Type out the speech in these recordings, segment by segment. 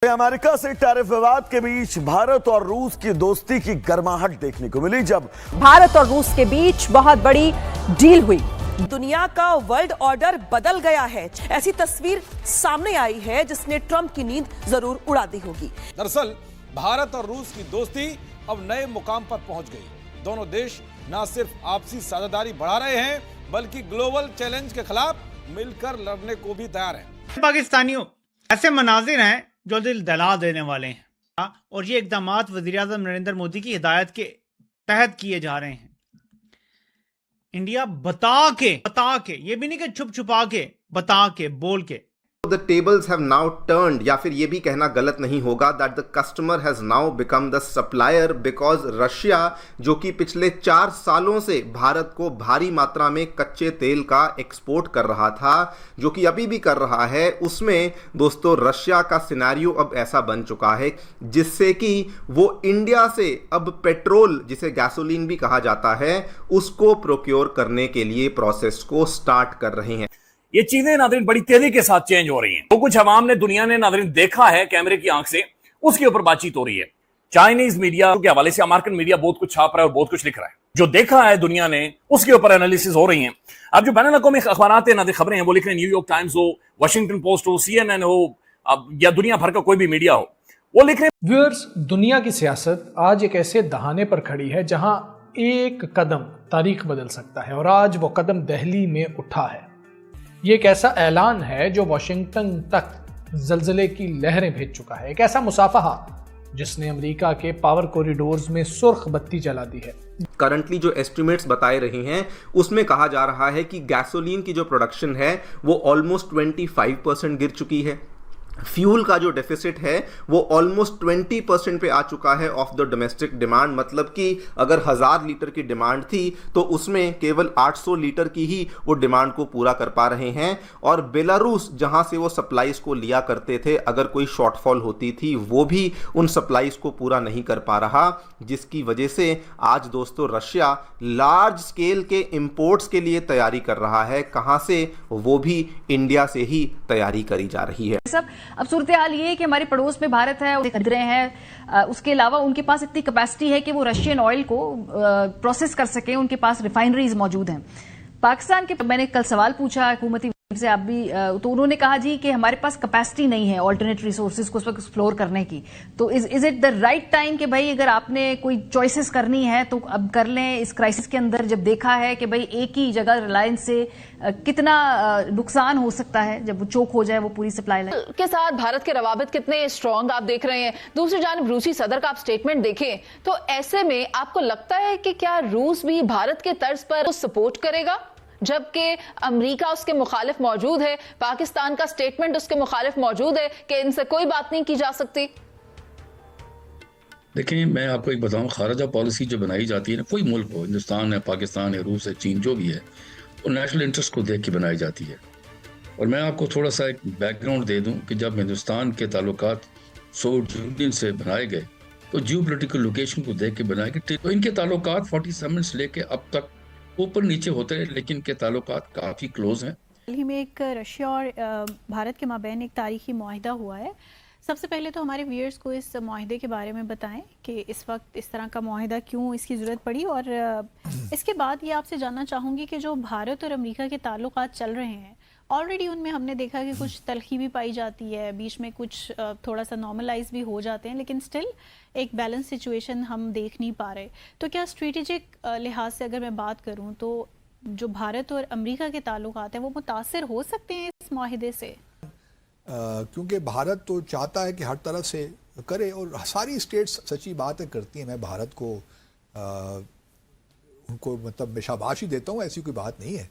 हैं अमेरिका से। टैरिफ विवाद के बीच भारत और रूस की दोस्ती की गर्माहट देखने को मिली जब भारत और रूस के बीच बहुत बड़ी डील हुई। दुनिया का वर्ल्ड ऑर्डर बदल गया है, ऐसी तस्वीर सामने आई है जिसने ट्रंप की नींद जरूर उड़ा दी होगी। दरअसल भारत और रूस की दोस्ती अब नए मुकाम पर पहुंच गई। दोनों देश न सिर्फ आपसी साझेदारी बढ़ा रहे हैं बल्कि ग्लोबल चैलेंज के खिलाफ मिलकर लड़ने को भी तैयार हैं। पाकिस्तानियों, ऐसे मनाजिर हैं जो दिल दहला देने वाले हैं और ये इकदाम वज़ीर-ए-आज़म नरेंद्र मोदी की हिदायत के तहत किए जा रहे हैं। इंडिया बता के, ये भी नहीं कि छुप छुपा के, बता के, बोल के। The tables have now turned, या फिर ये भी कहना गलत नहीं होगा that the customer has now become the supplier because Russia जो कि पिछले 4 सालों से भारत को भारी मात्रा में कच्चे तेल का एक्सपोर्ट कर रहा था, जो कि अभी भी कर रहा है, उसमें दोस्तों रशिया का सिनेरियो अब ऐसा बन चुका है जिससे कि वो इंडिया से अब पेट्रोल, जिसे गैसोलीन भी कहा जाता है, उसको प्रोक्योर करने के लिए प्रोसेस को स्टार्ट कर रहे हैं। ये चीजें नाज़रीन बड़ी तेजी के साथ चेंज हो रही हैं। वो कुछ अवाम ने, दुनिया ने नाज़रीन देखा है कैमरे की आंख से, उसके ऊपर बातचीत हो रही है। चाइनीज मीडिया के हवाले से अमेरिकन मीडिया बहुत कुछ छाप रहा है और बहुत कुछ लिख रहा है। जो देखा है दुनिया ने उसके ऊपर एनालिसिस हो रही है। अब जो बैनुल अक़वामी अखबारात नाज़रीन खबरें हैं वो लिख रहे हैं, न्यूयॉर्क टाइम्स हो, वाशिंगटन पोस्ट हो, CNN हो, या दुनिया भर का कोई भी मीडिया हो, वो लिख रहे हैं। व्यूअर्स, दुनिया की सियासत आज एक ऐसे दहाने पर खड़ी है जहां एक कदम तारीख बदल सकता है और आज वो कदम दिल्ली में उठा है। ये एक ऐसा ऐलान है जो वॉशिंगटन तक जलजले की लहरें भेज चुका है। एक ऐसा मुसाफहा जिसने अमेरिका के पावर कॉरिडोर्स में सुर्ख बत्ती जला दी है। करंटली जो एस्टिमेट्स बताए रहे हैं उसमें कहा जा रहा है कि गैसोलीन की जो प्रोडक्शन है वो ऑलमोस्ट 25% गिर चुकी है। फ्यूल का जो डेफिसिट है वो ऑलमोस्ट 20% पे आ चुका है ऑफ द डोमेस्टिक डिमांड। मतलब कि अगर 1000 लीटर की डिमांड थी तो उसमें केवल 800 लीटर की ही वो डिमांड को पूरा कर पा रहे हैं। और बेलारूस जहां से वो सप्लाईज को लिया करते थे, अगर कोई शॉर्टफॉल होती थी वो भी उन सप्लाईज को पूरा नहीं कर पा रहा, जिसकी वजह से आज दोस्तों रशिया लार्ज स्केल के इंपोर्ट्स के लिए तैयारी कर रहा है। कहां से? वो भी इंडिया से ही तैयारी करी जा रही है। अब सूरत हाल ये है कि हमारे पड़ोस में भारत है, खरीद रहे हैं। उसके अलावा उनके पास इतनी कैपेसिटी है कि वो रशियन ऑयल को प्रोसेस कर सके, उनके पास रिफाइनरीज मौजूद हैं। पाकिस्तान के, मैंने कल सवाल पूछा हुकूमती से, आप भी, तो उन्होंने कहा जी कि हमारे पास कैपेसिटी नहीं है ऑल्टरनेट रिसोर्सेज को उस वक्त एक्सप्लोर करने की। तो is it the right time कि भाई अगर आपने कोई चॉइसेस करनी है तो अब कर लें इस क्राइसिस के अंदर, जब देखा है कि भाई एक ही जगह रिलायंस से कितना नुकसान हो सकता है जब वो चोक हो जाए वो पूरी सप्लाई लाइन के साथ। भारत के रवाबित कितने स्ट्रांग आप देख रहे हैं। दूसरी जानिब रूसी सदर का आप स्टेटमेंट देखें तो ऐसे में आपको लगता है कि क्या रूस भी भारत के तर्ज पर सपोर्ट करेगा, जबकि अमेरिका उसके मुखालिफ मौजूद है, पाकिस्तान का स्टेटमेंट उसके मुखालिफ मौजूद है कि इनसे कोई बात नहीं की जा सकती? देखिए, मैं आपको एक बताऊं, खारजा पॉलिसी जो बनाई जाती है ना, कोई मुल्क हो, हिंदुस्तान है, पाकिस्तान है, रूस है, चीन, जो भी है, वो नेशनल इंटरेस्ट को देख के बनाई जाती है। और मैं आपको थोड़ा सा एक बैकग्राउंड दे दूं कि जब हिंदुस्तान के ताल्लुकात सोवियत यूनियन से बनाए गए तो जियो पोलिटिकल लोकेशन को देख के बनाए गए। तो इनके ताल्लुकात 47 से लेके अब तक ऊपर नीचे होते हैं, लेकिन इनके ताल्लुकात काफ़ी क्लोज हैं। हाल ही में एक रशिया और भारत के माबैन एक तारीखी मुआहिदा हुआ है। सबसे पहले तो हमारे व्यूअर्स को इस मुआहिदे के बारे में बताएं कि इस वक्त इस तरह का मुआहिदा क्यों इसकी ज़रूरत पड़ी, और इसके बाद ये आपसे जानना चाहूँगी कि जो भारत और अमेरिका के ताल्लुकात चल रहे हैं ऑलरेडी, उनमें हमने देखा कि कुछ तलखी भी पाई जाती है, बीच में कुछ थोड़ा सा नॉर्मलाइज भी हो जाते हैं, लेकिन स्टिल एक बैलेंस सिचुएशन हम देख नहीं पा रहे। तो क्या स्ट्रेटेजिक लिहाज से अगर मैं बात करूं तो जो भारत और अमेरिका के ताल्लुकात हैं वो मुतासिर हो सकते हैं इस मुआहिदे से? क्योंकि भारत तो चाहता है कि हर तरह से करे और सारी स्टेट्स सच्ची बातें करती हैं। मैं भारत को उनको मतलब मैं शाबाशी देता हूँ, ऐसी कोई बात नहीं है।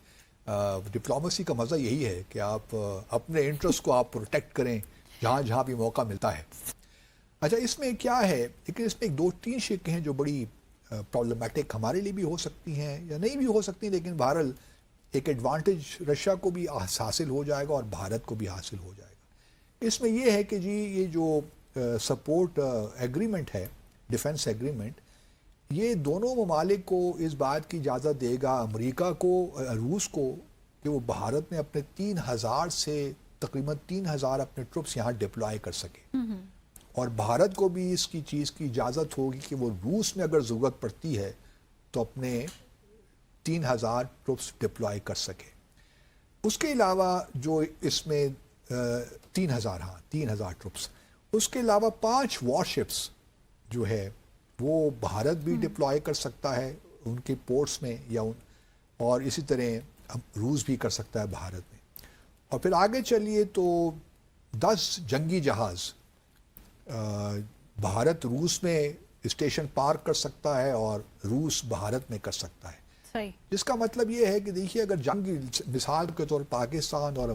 डिप्लोमेसी का मज़ा यही है कि आप अपने इंटरेस्ट को आप प्रोटेक्ट करें जहाँ जहाँ भी मौका मिलता है। अच्छा, इसमें क्या है, लेकिन इसमें 2-3 शिक हैं जो बड़ी प्रॉब्लमेटिक हमारे लिए भी हो सकती हैं या नहीं भी हो सकती, लेकिन बहरहाल एक एडवांटेज रशिया को भी हासिल हो जाएगा और भारत को भी हासिल हो जाएगा। इसमें यह है कि जी ये जो सपोर्ट एग्रीमेंट है, डिफेंस एग्रीमेंट, ये दोनों ममालिक को इस बात की इजाज़त देगा, अमेरिका को, रूस को, कि वो भारत में अपने 3000 से तकरीबन 3000 अपने ट्रुप्स यहाँ डिप्लॉय कर सके। और भारत को भी इसकी चीज़ की इजाज़त होगी कि वो रूस में अगर ज़रूरत पड़ती है तो अपने 3000 ट्रुप्स डिप्लॉय कर सके। उसके अलावा जो इसमें 3000 ट्रुप्स, उसके अलावा 5 वॉरशिप्स जो है वो भारत भी डिप्लॉय कर सकता है उनके पोर्ट्स में और इसी तरह रूस भी कर सकता है भारत में। और फिर आगे चलिए तो 10 जंगी जहाज़ भारत रूस में स्टेशन पार्क कर सकता है और रूस भारत में कर सकता है। सही। जिसका मतलब ये है कि देखिए, अगर जंगी मिसाल के तौर पाकिस्तान और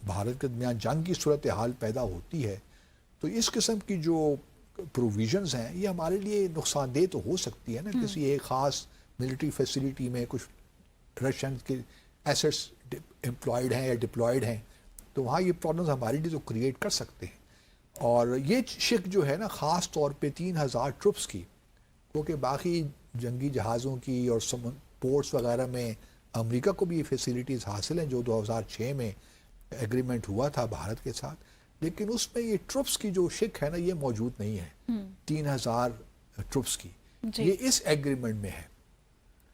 भारत के दरमियान जंग की सूरत हाल पैदा होती है तो इस किस्म की जो प्रोविजंस हैं ये हमारे लिए नुकसानदेह तो हो सकती है ना। किसी एक ख़ास मिलिट्री फैसिलिटी में कुछ रशियन के एसेट्स एम्प्लॉयड हैं या डिप्लॉयड हैं तो वहाँ ये प्रॉब्लम्स हमारे लिए तो क्रिएट कर सकते हैं। और ये शिक जो है ना ख़ास तौर पे 3000 ट्रुप्स की, क्योंकि बाकी जंगी जहाज़ों की और पोर्ट्स वगैरह में अमेरिका को भी ये फैसिलिटीज़ हासिल हैं जो 2006 में एग्रीमेंट हुआ था भारत के साथ, लेकिन उसमें ये ट्रुप्स की जो शिक है ना ये मौजूद नहीं है। 3000 ट्रुप्स की ये इस एग्रीमेंट में है।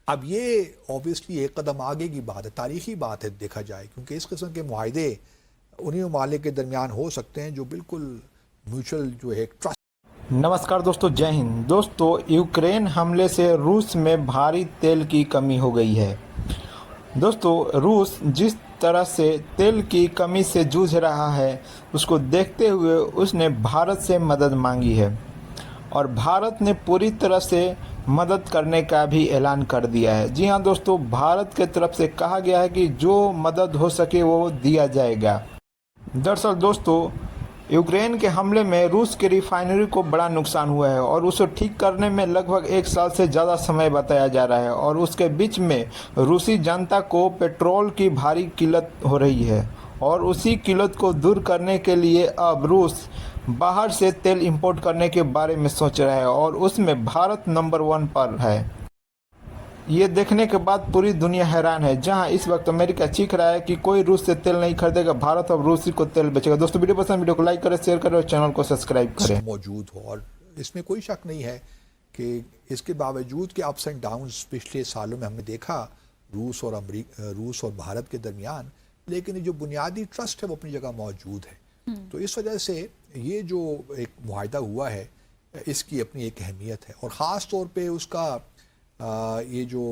अब ये ऑब्वियसली एक कदम आगे की बात है, तारीखी बात है देखा जाए, क्योंकि इस किस्म के मुआहदे उन्हीं ममालिक के दरमियान हो सकते हैं जो बिल्कुल म्यूचुअल जो है ट्रस्ट। नमस्कार दोस्तों, जय हिंद। दोस्तों, यूक्रेन हमले से रूस में भारी तेल की कमी हो गई है। दोस्तों, रूस जिस तरह से तेल की कमी से जूझ रहा है उसको देखते हुए उसने भारत से मदद मांगी है और भारत ने पूरी तरह से मदद करने का भी ऐलान कर दिया है। जी हाँ दोस्तों, भारत के तरफ से कहा गया है कि जो मदद हो सके वो दिया जाएगा। दरअसल दोस्तों, यूक्रेन के हमले में रूस की रिफाइनरी को बड़ा नुकसान हुआ है और उसे ठीक करने में लगभग 1 साल से ज़्यादा समय बताया जा रहा है और उसके बीच में रूसी जनता को पेट्रोल की भारी किल्लत हो रही है और उसी किल्लत को दूर करने के लिए अब रूस बाहर से तेल इंपोर्ट करने के बारे में सोच रहा है और उसमें भारत नंबर 1 पर है। ये देखने के बाद पूरी दुनिया हैरान है, जहां इस वक्त अमेरिका चीख रहा है कि कोई रूस से तेल नहीं खरीदेगा, भारत अब रूसी को तेल बेचेगा। दोस्तों, वीडियो पसंद, वीडियो को लाइक करें, शेयर करें और चैनल को सब्सक्राइब करें। मौजूद हो और इसमें कोई शक नहीं है कि इसके बावजूद कि अप्स एंड डाउन्स पिछले सालों में हमने देखा रूस और भारत के दरमियान, लेकिन ये जो बुनियादी ट्रस्ट है वो अपनी जगह मौजूद है। तो इस वजह से ये जो एक मुआहदा हुआ है इसकी अपनी एक अहमियत है और ख़ास तौर पे उसका ये जो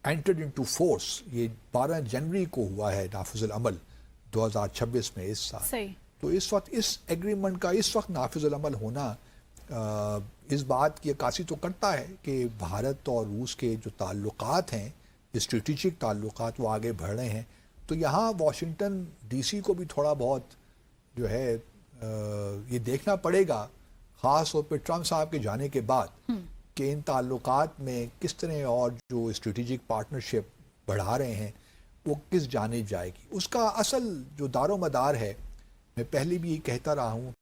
एंटर्ड इनटू फोर्स ये 12 जनवरी को हुआ है नाफिजुल अमल 2026 में इस साल। सही। तो इस वक्त इस एग्रीमेंट का इस वक्त नाफिजुल अमल होना इस बात की अक्कासी तो करता है कि भारत और रूस के जो ताल्लुकात हैं, स्ट्रेटेजिक ताल्लुकात, वो आगे बढ़ रहे हैं। तो यहाँ वाशिंगटन डीसी को भी थोड़ा बहुत जो है ये देखना पड़ेगा, ख़ास तौर पर ट्रंप साहब के जाने के बाद, कि इन ताल्लुकात में किस तरह और जो स्ट्रेटेजिक पार्टनरशिप बढ़ा रहे हैं वो किस जानिब जाएगी। उसका असल जो दारो मदार है, मैं पहले भी ये कहता रहा हूँ